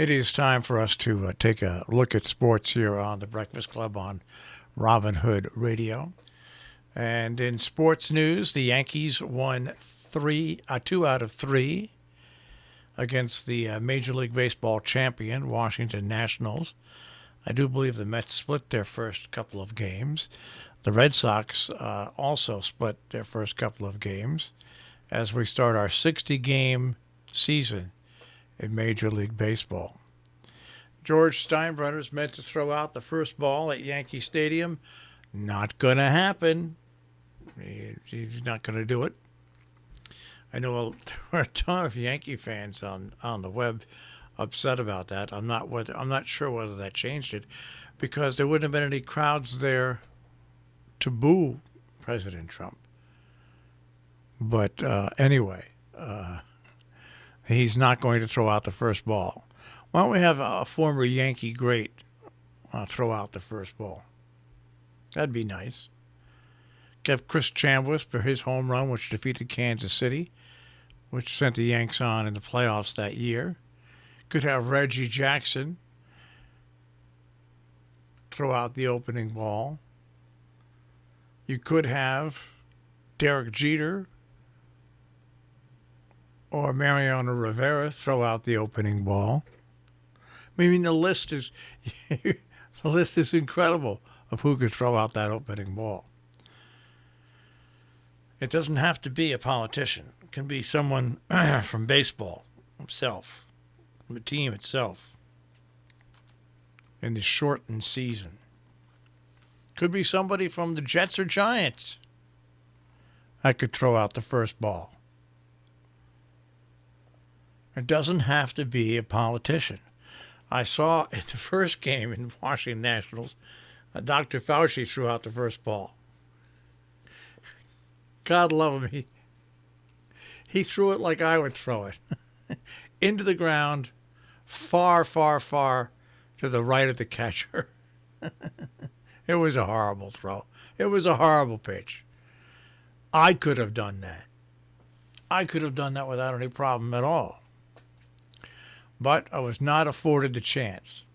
It is time for us to take a look at sports here on the Breakfast Club on Robin Hood Radio. And in sports news, the Yankees won 2 out of 3 against the Major League Baseball champion, Washington Nationals. I do believe the Mets split their first couple of games. The Red Sox also split their first couple of games as we start our 60-game season in Major League Baseball. George Steinbrenner's meant to throw out the first ball at Yankee Stadium. Not going to happen. He's not going to do it. I know there are a ton of Yankee fans on the web upset about that. I'm not sure whether that changed it, because there wouldn't have been any crowds there to boo President Trump. But anyway, he's not going to throw out the first ball. Why don't we have a former Yankee great throw out the first ball? That'd be nice. Give Chris Chambliss for his home run, which defeated Kansas City, which sent the Yanks on in the playoffs that year. Could have Reggie Jackson throw out the opening ball. You could have Derek Jeter or Mariano Rivera throw out the opening ball. I mean, the list is incredible of who could throw out that opening ball. It doesn't have to be a politician. It can be someone from baseball himself, from the team itself, in the shortened season. Could be somebody from the Jets or Giants that could throw out the first ball. It doesn't have to be a politician. I saw in the first game in Washington Nationals, Dr. Fauci threw out the first ball. God love him. He threw it like I would throw it. Into the ground, far, far, far to the right of the catcher. It was a horrible throw. It was a horrible pitch. I could have done that. I could have done that without any problem at all. But I was not afforded the chance.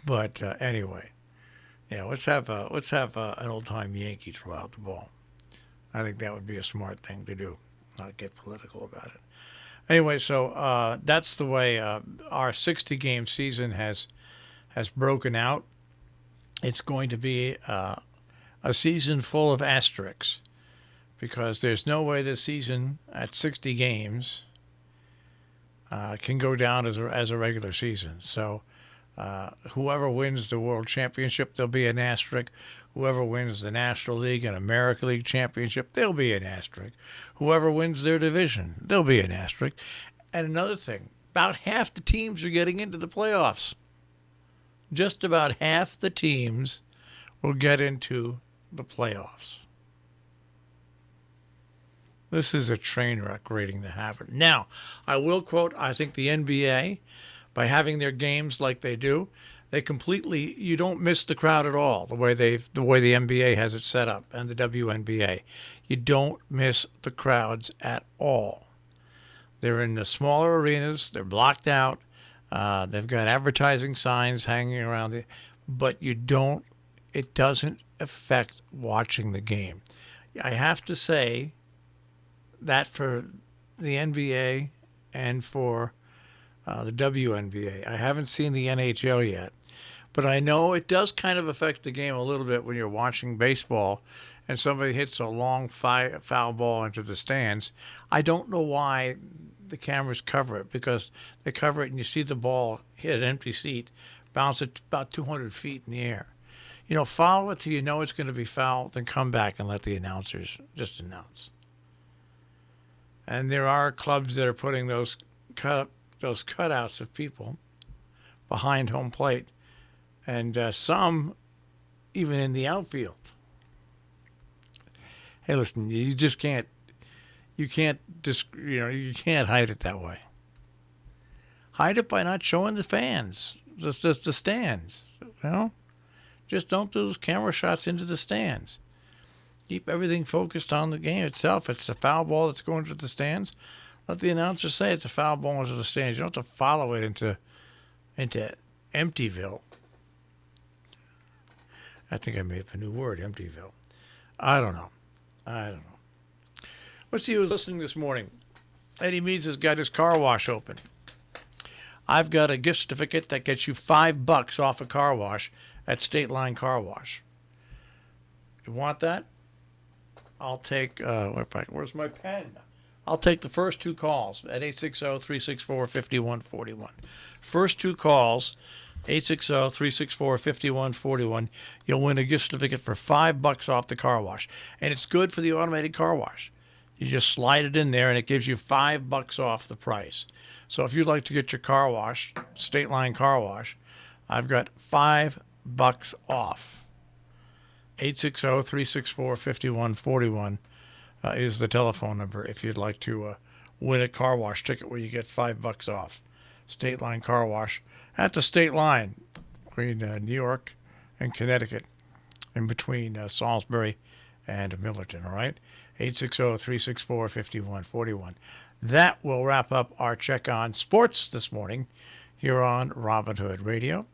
But anyway, yeah, let's have an old-time Yankee throw out the ball. I think that would be a smart thing to do, not get political about it. Anyway, so that's the way our 60-game season has broken out. It's going to be a season full of asterisks, because there's no way this season at 60 games can go down as a regular season. So whoever wins the World Championship, there'll be an asterisk. Whoever wins the National League and American League Championship, there'll be an asterisk. Whoever wins their division, there'll be an asterisk. And another thing, about half the teams are getting into the playoffs. Just about half the teams will get into the playoffs. This is a train wreck waiting to happen. Now, I will quote, I think the NBA, by having their games like they do, you don't miss the crowd at all, the way the NBA has it set up, and the WNBA. You don't miss the crowds at all. They're in the smaller arenas, they're blocked out, they've got advertising signs hanging around it, but it doesn't affect watching the game. I have to say that for the NBA and for the WNBA. I haven't seen the NHL yet, but I know it does kind of affect the game a little bit when you're watching baseball and somebody hits a long foul ball into the stands. I don't know why the cameras cover it, because they cover it and you see the ball hit an empty seat, bounce it about 200 feet in the air. Follow it till you know it's going to be foul, then come back and let the announcers just announce. And there are clubs that are putting those cutouts of people behind home plate, and some even in the outfield. Hey, listen, you can't hide it that way. Hide it by not showing the fans, just the stands. Just don't do those camera shots into the stands. Keep everything focused on the game itself. It's the foul ball that's going to the stands. Let the announcer say it's a foul ball into the stands. You don't have to follow it into Emptyville. I think I made up a new word, Emptyville. I don't know. Let's see who's listening this morning. Eddie Meads has got his car wash open. I've got a gift certificate that gets you $5 off a car wash at State Line Car Wash. You want that? I'll take, where's my pen? I'll take the first two calls at 860-364-5141. First two calls, 860-364-5141. You'll win a gift certificate for $5 off the car wash. And it's good for the automated car wash. You just slide it in there and it gives you $5 off the price. So if you'd like to get your car washed, State Line Car Wash, I've got $5 off. 860-364-5141 is the telephone number if you'd like to win a car wash ticket where you get $5 off. State Line Car Wash at the state line between New York and Connecticut, in between Salisbury and Millerton, all right? 860-364-5141. That will wrap up our check on sports this morning here on Robin Hood Radio.